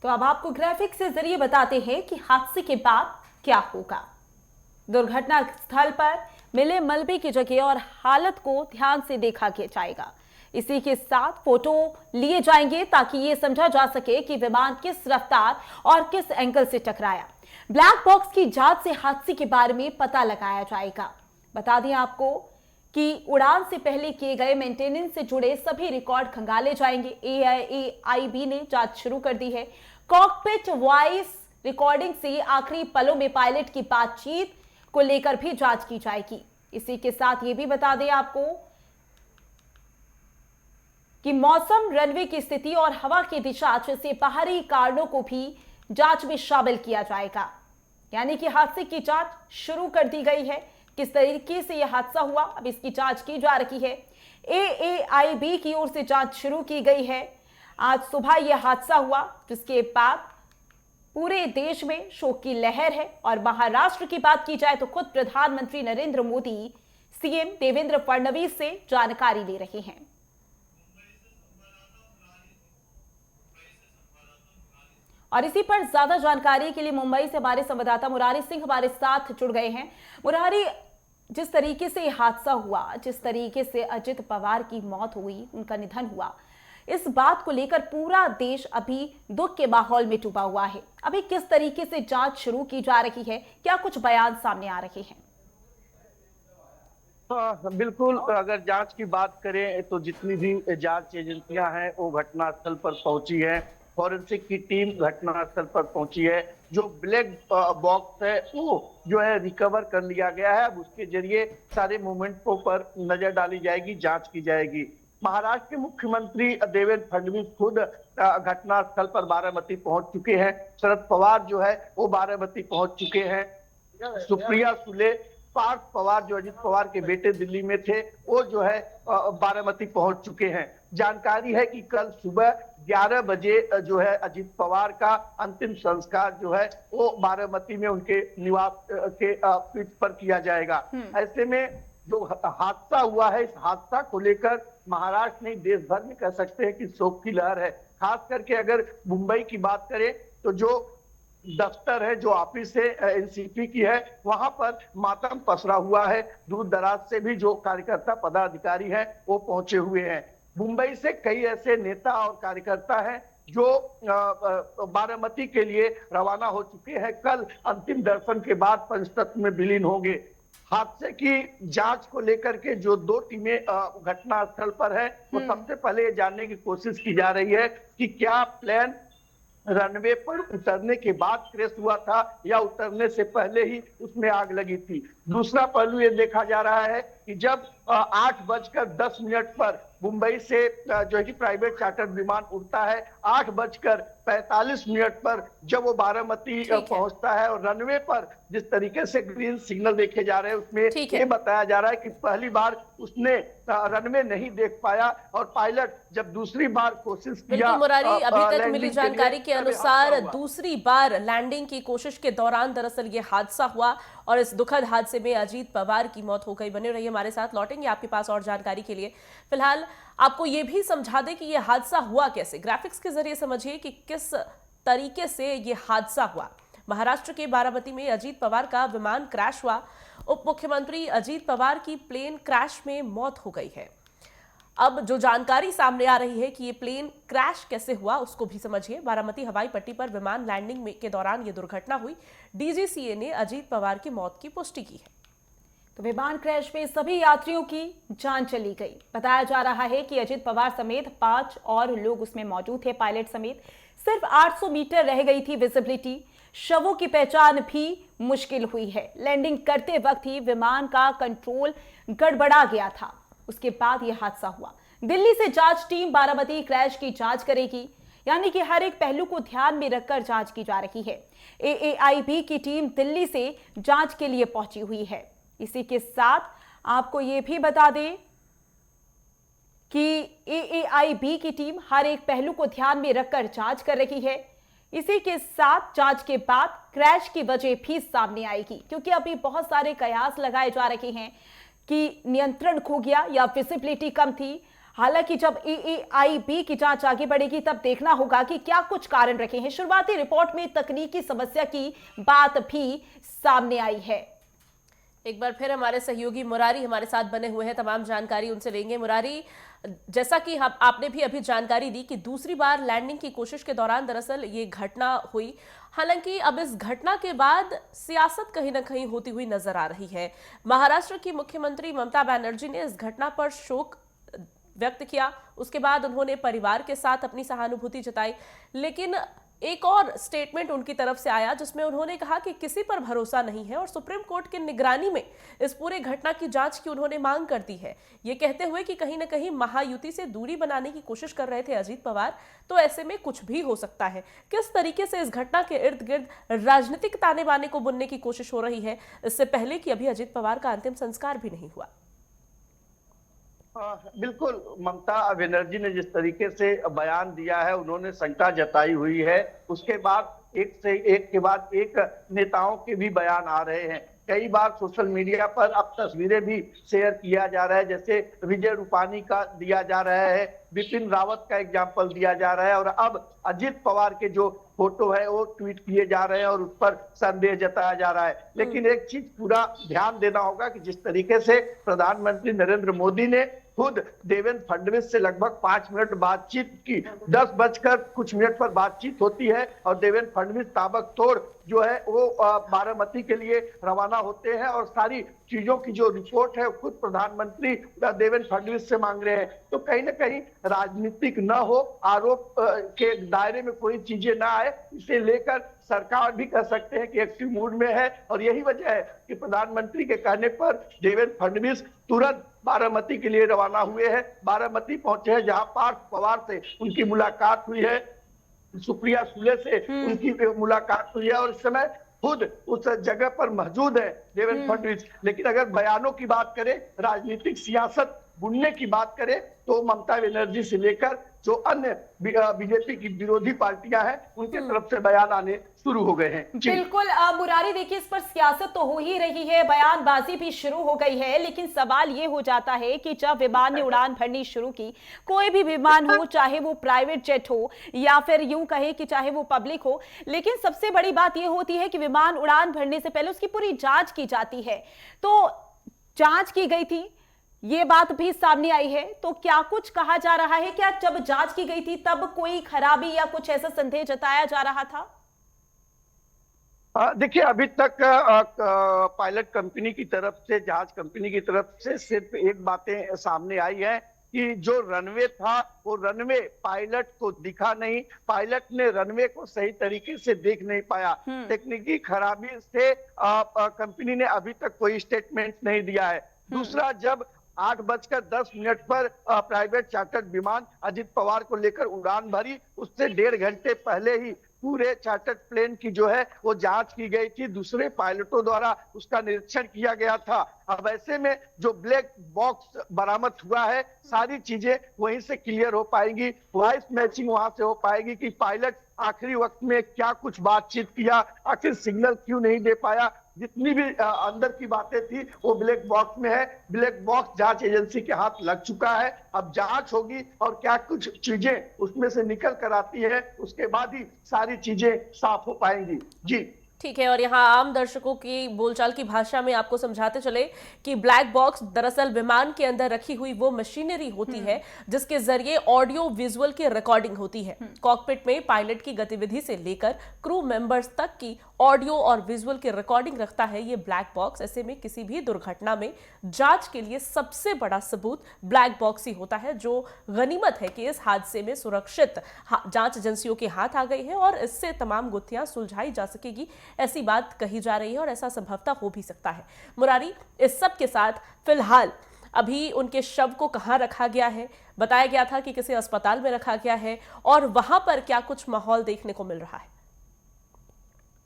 तो अब आपको ग्राफिक्स के जरिए बताते हैं कि हादसे के बाद क्या होगा। दुर्घटना स्थल पर मिले मलबे की जगह और हालत को ध्यान से देखा जाएगा। इसी के साथ फोटो लिए जाएंगे ताकि ये समझा जा सके कि विमान किस रफ्तार और किस एंगल से टकराया। ब्लैक बॉक्स की जांच से हादसे के बारे में पता लगाया जाएगा। बता दें आपको कि उड़ान से पहले किए गए मेंटेनेंस से जुड़े सभी रिकॉर्ड खंगाले जाएंगे। एआईबी ने जांच शुरू कर दी है। कॉकपिट वॉइस रिकॉर्डिंग से आखिरी पलों में पायलट की बातचीत को लेकर भी जांच की जाएगी। इसी के साथ ये भी बता दें आपको कि मौसम, रनवे की स्थिति और हवा की दिशा जैसे बाहरी कारणों को भी जांच में शामिल किया जाएगा। यानी कि हादसे की जांच शुरू कर दी गई है। किस तरीके से यह हादसा हुआ, अब इसकी जांच की जा रही है। एआईबी की ओर से जांच शुरू की गई है। आज सुबह यह हादसा हुआ, जिसके बाद पूरे देश में शोक की लहर है। और महाराष्ट्र की बात की जाए तो खुद प्रधानमंत्री नरेंद्र मोदी सीएम देवेंद्र फडणवीस से जानकारी ले रहे हैं। और इसी पर ज्यादा जानकारी के लिए मुंबई से हमारे संवाददाता मुरारी सिंह हमारे साथ जुड़ गए हैं। मुरारी, जिस तरीके से हादसा हुआ, जिस तरीके से अजित पवार की मौत हुई, उनका निधन हुआ, इस बात को लेकर पूरा देश अभी दुख के माहौल में डूबा हुआ है। अभी किस तरीके से जांच शुरू की जा रही है, क्या कुछ बयान सामने आ रहे हैं? बिल्कुल, अगर जांच की बात करें तो जितनी भी जांच एजेंसियां हैं वो घटनास्थल पर पहुंची है। फॉरेंसिक की टीम घटनास्थल पर पहुंची है। जो ब्लैक बॉक्स है वो जो है रिकवर कर लिया गया है। अब उसके जरिए सारे मूवमेंटों पर नजर डाली जाएगी, जांच की जाएगी। महाराष्ट्र के मुख्यमंत्री देवेंद्र फडणवीस खुद घटनास्थल पर बारामती पहुंच चुके हैं। शरद पवार जो है वो बारामती पहुंच चुके हैं। सुप्रिया सुले, पार्थ पवार जो अजित पवार के बेटे दिल्ली में थे, वो जो है बारामती पहुंच चुके हैं। जानकारी है कि कल सुबह 11 बजे जो है अजित पवार का अंतिम संस्कार जो है वो बारामती में उनके निवास के पीठ पर किया जाएगा। ऐसे में जो हादसा हुआ है, इस हादसा को लेकर महाराष्ट्र नहीं देश भर में कह सकते हैं कि शोक की लहर है। खास करके अगर मुंबई की बात करें तो जो दफ्तर है, जो ऑफिस है एनसीपी की है, वहां पर मातम पसरा हुआ है। दूर दराज से भी जो कार्यकर्ता पदाधिकारी हैं वो पहुंचे हुए हैं। मुंबई से कई ऐसे नेता और कार्यकर्ता हैं जो बारामती के लिए रवाना हो चुके हैं। कल अंतिम दर्शन के बाद पंचतत्व में विलीन होंगे। हादसे की जांच को लेकर के जो दो टीमें घटनास्थल पर है, वो सबसे पहले जानने की कोशिश की जा रही है कि क्या प्लेन रनवे पर उतरने के बाद क्रैश हुआ था या उतरने से पहले ही उसमें आग लगी थी। दूसरा पहलू ये देखा जा रहा है कि जब 8:10 पर मुंबई से जो है कि प्राइवेट चार्टर्ड विमान उड़ता है, 8:45 पर जब वो बारामती पहुंचता है और रनवे पर जिस तरीके से ग्रीन सिग्नल देखे जा रहे हैं उसमें ये बताया जा रहा है कि पहली बार उसने रनवे नहीं देख पाया और पायलट जब दूसरी बार कोशिश किया। मुरारी, अभी तक मिली जानकारी के अनुसार दूसरी बार लैंडिंग की कोशिश के दौरान दरअसल ये हादसा हुआ और इस दुखद हादसे में अजीत पवार की मौत हो गई। बने रहिए हमारे साथ, लौटेंगे आपके पास और जानकारी के लिए। फिलहाल आपको ये भी समझा दें कि यह हादसा हुआ कैसे। ग्राफिक्स के जरिए समझिए कि किस तरीके से यह हादसा हुआ। महाराष्ट्र के बारामती में अजीत पवार का विमान क्रैश हुआ। उप मुख्यमंत्री अजीत पवार की प्लेन क्रैश में मौत हो गई है। अब जो जानकारी सामने आ रही है कि ये प्लेन क्रैश कैसे हुआ उसको भी समझिए। बारामती हवाई पट्टी पर विमान लैंडिंग के दौरान ये दुर्घटना हुई। डीजीसीए ने अजीत पवार की मौत की पुष्टि की है। तो विमान क्रैश में सभी यात्रियों की जान चली गई। बताया जा रहा है कि अजित पवार समेत 5 और लोग उसमें मौजूद थे, पायलट समेत। सिर्फ 800 मीटर रह गई थी विजिबिलिटी। शवों की पहचान भी मुश्किल हुई है। लैंडिंग करते वक्त ही विमान का कंट्रोल गड़बड़ा गया था। उसके बाद यह हादसा हुआ। दिल्ली से जांच टीम बारामती क्रैश की जांच करेगी, यानी कि हर एक पहलू को ध्यान में रखकर जांच की जा रही है। एआईबी की टीम दिल्ली से जांच के लिए पहुंची हुई है। इसी के साथ आपको यह भी बता दें कि एआईबी की टीम हर एक पहलू को ध्यान में रखकर जांच कर रही है। इसी के साथ जांच के बाद क्रैश की वजह भी सामने आएगी, क्योंकि अभी बहुत सारे कयास लगाए जा रहे हैं कि नियंत्रण खो गया या विजिबिलिटी कम थी। हालांकि जब AAIB की जांच आगे बढ़ेगी तब देखना होगा कि क्या कुछ कारण रखे हैं। शुरुआती रिपोर्ट में तकनीकी समस्या की बात भी सामने आई है। एक बार फिर हमारे सहयोगी मुरारी हमारे साथ बने हुए हैं, तमाम जानकारी उनसे लेंगे। मुरारी, जैसा कि आपने भी अभी जानकारी दी कि दूसरी बार लैंडिंग की कोशिश के दौरान दरअसल ये घटना हुई। हालांकि अब इस घटना के बाद सियासत कहीं ना कहीं होती हुई नजर आ रही है। महाराष्ट्र की मुख्यमंत्री ममता बनर्जी ने इस घटना पर शोक व्यक्त किया, उसके बाद उन्होंने परिवार के साथ अपनी सहानुभूति जताई, लेकिन एक और स्टेटमेंट उनकी तरफ से आया जिसमें उन्होंने कहा कि किसी पर भरोसा नहीं है और सुप्रीम कोर्ट की निगरानी में इस पूरे घटना की जांच की उन्होंने मांग कर दी है। ये कहते हुए कि कहीं ना कहीं महायुति से दूरी बनाने की कोशिश कर रहे थे अजीत पवार, तो ऐसे में कुछ भी हो सकता है। किस तरीके से इस घटना के इर्द गिर्द राजनीतिक ताने बाने को बुनने की कोशिश हो रही है, इससे पहले कि अभी अजीत पवार का अंतिम संस्कार भी नहीं हुआ। बिल्कुल, ममता बनर्जी ने जिस तरीके से बयान दिया है, उन्होंने शंका जताई हुई है, उसके बाद एक से एक के बाद एक नेताओं के भी बयान आ रहे हैं। कई बार सोशल मीडिया पर अब तस्वीरें भी शेयर किया जा रहा है, जैसे विजय रूपानी का दिया जा रहा है, बिपिन रावत का एग्जाम्पल दिया जा रहा है, और अब अजित पवार के जो फोटो है वो ट्वीट किए जा रहे हैं और उस पर संदेह जताया जा रहा है। लेकिन एक चीज पूरा ध्यान देना होगा कि जिस तरीके से प्रधानमंत्री नरेंद्र मोदी ने खुद देवेंद्र फडणवीस से लगभग 5 मिनट बातचीत की, 10 बजकर कुछ मिनट पर बातचीत होती है और देवेंद्र फडणवीस ताबड़तोड़ जो है वो बारामती के लिए रवाना होते हैं और सारी चीजों की जो रिपोर्ट है खुद प्रधानमंत्री देवेंद्र फडणवीस से मांग रहे हैं। तो कहीं ना कहीं राजनीतिक न हो, आरोप के दायरे में कोई चीजें ना आए, इसे लेकर सरकार भी कह सकते हैं कि एक्टिव मूड में है। और यही वजह है कि प्रधानमंत्री के कहने पर देवेंद्र फडणवीस तुरंत बारामती के लिए रवाना हुए हैं। बारामती पहुंचे हैं जहां पार्थ पवार से उनकी मुलाकात हुई है, सुप्रिया सुले से उनकी मुलाकात हुई है और इस समय खुद उस जगह पर मौजूद है देवेंद्र फडणवीस। लेकिन अगर बयानों की बात करें, राजनीतिक सियासत बुनने की बात करें, तो ममता बनर्जी से लेकर जो अन्य बीजेपी की विरोधी पार्टियां हैं उनके तरफ से बयान आने शुरू हो गए हैं। बिल्कुल मुरारी, देखिए इस पर सियासत तो हो ही रही है, बयानबाजी भी शुरू हो गई है, लेकिन सवाल ये हो जाता है कि जब विमान ने उड़ान भरनी शुरू की, कोई भी विमान हो, चाहे वो प्राइवेट जेट हो या फिर यूं कहे कि चाहे वो पब्लिक हो, लेकिन सबसे बड़ी बात ये होती है कि विमान उड़ान भरने से पहले उसकी पूरी जांच की जाती है। तो जांच की गई थी, ये बात भी सामने आई है, तो क्या कुछ कहा जा रहा है? क्या जब जांच की गई थी तब कोई खराबी या कुछ ऐसा संदेह जताया जा रहा था? देखिए, अभी तक पायलट कंपनी की तरफ से, जहाज कंपनी की तरफ से सिर्फ एक बातें सामने आई है कि जो रनवे था वो रनवे पायलट को दिखा नहीं, पायलट ने रनवे को सही तरीके से देख नहीं पाया। तकनीकी खराबी से कंपनी ने अभी तक कोई स्टेटमेंट नहीं दिया है। दूसरा, जब 8:10 पर प्राइवेट चार्टर्ड विमान अजित पवार को लेकर उड़ान भरी, उससे 1.5 घंटे पहले ही पूरे चार्टर्ड प्लेन की जो है वो जांच की गई थी, दूसरे पायलटों द्वारा उसका निरीक्षण किया गया था। अब ऐसे में जो ब्लैक बॉक्स बरामद हुआ है, सारी चीजें वहीं से क्लियर हो पाएंगी, वॉइस मैचिंग वहां से हो पाएगी कि पायलट आखिरी वक्त में क्या कुछ बातचीत किया, आखिर सिग्नल क्यों नहीं दे पाया। जितनी भी अंदर की बातें थी वो ब्लैक बॉक्स में है। ब्लैक बॉक्स जांच एजेंसी के हाथ लग चुका है, अब जांच होगी और क्या कुछ चीजें उसमें से निकल कर आती है, उसके बाद ही सारी चीजें साफ हो पाएंगी। जी ठीक है, और यहाँ आम दर्शकों की बोलचाल की भाषा में आपको समझाते चले कि ब्लैक बॉक्स दरअसल विमान के अंदर रखी हुई वो मशीनरी होती है जिसके जरिए ऑडियो विजुअल की रिकॉर्डिंग होती है। कॉकपिट में पायलट की गतिविधि से लेकर क्रू मेंबर्स तक की ऑडियो और विजुअल की रिकॉर्डिंग रखता है ये ब्लैक बॉक्स। ऐसे में किसी भी दुर्घटना में जांच के लिए सबसे बड़ा सबूत ब्लैक बॉक्स ही होता है, जो गनीमत है कि इस हादसे में सुरक्षित जांच एजेंसियों के हाथ आ गई है और इससे तमाम गुत्थियां सुलझाई जा सकेगी, ऐसी बात कही जा रही है और ऐसा संभवतः हो भी सकता है। मुरारी, इस सब के साथ फिलहाल अभी उनके शव को कहां रखा गया है? बताया गया था कि किसी अस्पताल में रखा गया है, और वहां पर क्या कुछ माहौल देखने को मिल रहा है?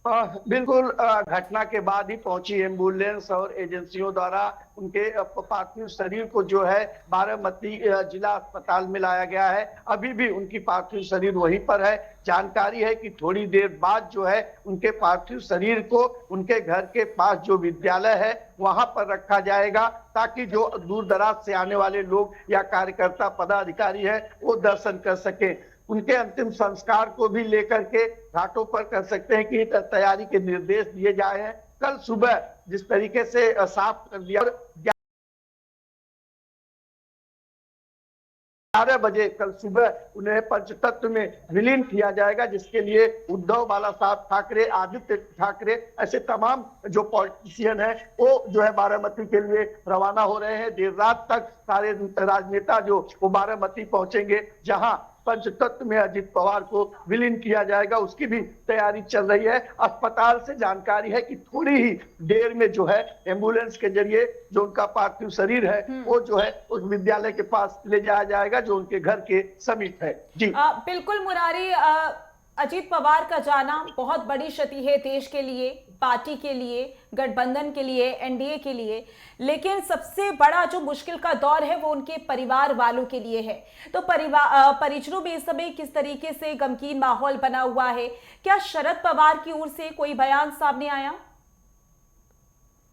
बिल्कुल घटना के बाद ही पहुंची एम्बुलेंस और एजेंसियों द्वारा उनके पार्थिव शरीर को जो है बारामती जिला अस्पताल में लाया गया है। अभी भी उनकी पार्थिव शरीर वहीं पर है। जानकारी है कि थोड़ी देर बाद जो है उनके पार्थिव शरीर को उनके घर के पास जो विद्यालय है वहां पर रखा जाएगा, ताकि जो दूर दराज से आने वाले लोग या कार्यकर्ता पदाधिकारी है वो दर्शन कर सके। उनके अंतिम संस्कार को भी लेकर के घाटों पर कर सकते हैं कि तैयारी के निर्देश दिए जाए हैं। कल सुबह जिस तरीके से साफ कर दिया, 11 बजे कल सुबह उन्हें पंचतत्व में विलीन किया जाएगा, जिसके लिए उद्धव बाला साहब ठाकरे, आदित्य ठाकरे, ऐसे तमाम जो पॉलिटिशियन है वो जो है बारामती के लिए रवाना हो रहे हैं। देर रात तक सारे राजनेता जो वो बारामती पहुंचेंगे, जहां पंचतत्व में अजित पवार को विलीन किया जाएगा, उसकी भी तैयारी चल रही है। अस्पताल से जानकारी है कि थोड़ी ही देर में जो है एम्बुलेंस के जरिए जो उनका पार्थिव शरीर है वो जो है उस विद्यालय के पास ले जाया जाएगा जो उनके घर के समीप है। जी बिल्कुल मुरारी, अजीत पवार का जाना बहुत बड़ी क्षति है देश के लिए, पार्टी के लिए, गठबंधन के लिए, एनडीए के लिए, लेकिन सबसे बड़ा जो मुश्किल का दौर है वो उनके परिवार वालों के लिए है। तो परिजनों में इस समय किस तरीके से गमगीन माहौल बना हुआ है? क्या शरद पवार की ओर से कोई बयान सामने आया?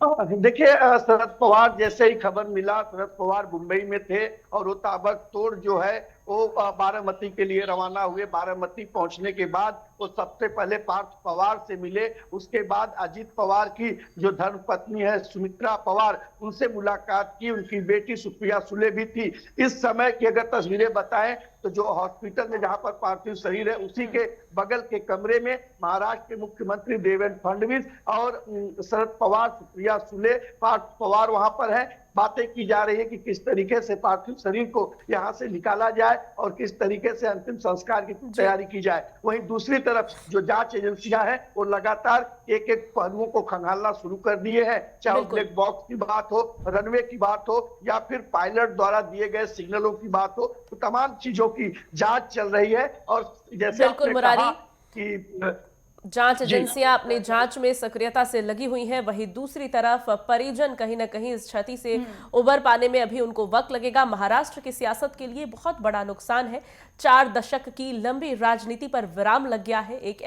देखिए, शरद पवार जैसे ही खबर मिला, शरद पवार मुंबई में थे और वो ताबड़तोड़ जो है वो बारामती के लिए रवाना हुए। बारामती पहुंचने के बाद वो सबसे पहले पार्थ पवार से मिले, उसके बाद अजीत पवार की जो धर्मपत्नी है सुमित्रा पवार, उनसे मुलाकात की। उनकी बेटी सुप्रिया सुले भी थी। इस समय की अगर तस्वीरें बताएं तो जो हॉस्पिटल में जहां पर पार्थिव शरीर है उसी के बगल के कमरे में महाराष्ट्र के मुख्यमंत्री देवेंद्र फडणवीस और शरद पवार, सुप्रिया सुले, पार्थ पवार वहां पर है। बातें की जा रही है कि किस तरीके से पार्थिव शरीर को यहां से निकाला जाए और किस तरीके से अंतिम संस्कार की तैयारी की जाए। वहीं दूसरी तरफ जो जांच एजेंसियां हैं वो लगातार एक एक पहलुओं को खंगालना शुरू कर दिए हैं, चाहे ब्लैक बॉक्स की बात हो, रनवे की बात हो या फिर पायलट द्वारा दिए गए सिग्नलों की बात हो, तो तमाम चीजों की जांच चल रही है। और जैसे आपने कहा कि जांच एजेंसियां अपनी जांच में सक्रियता से लगी हुई हैं, वहीं दूसरी तरफ परिजन कहीं ना कहीं इस क्षति से उबर पाने में अभी उनको वक्त लगेगा। महाराष्ट्र की सियासत के लिए बहुत बड़ा नुकसान है। 4 दशक की लंबी राजनीति पर विराम लग गया है। एक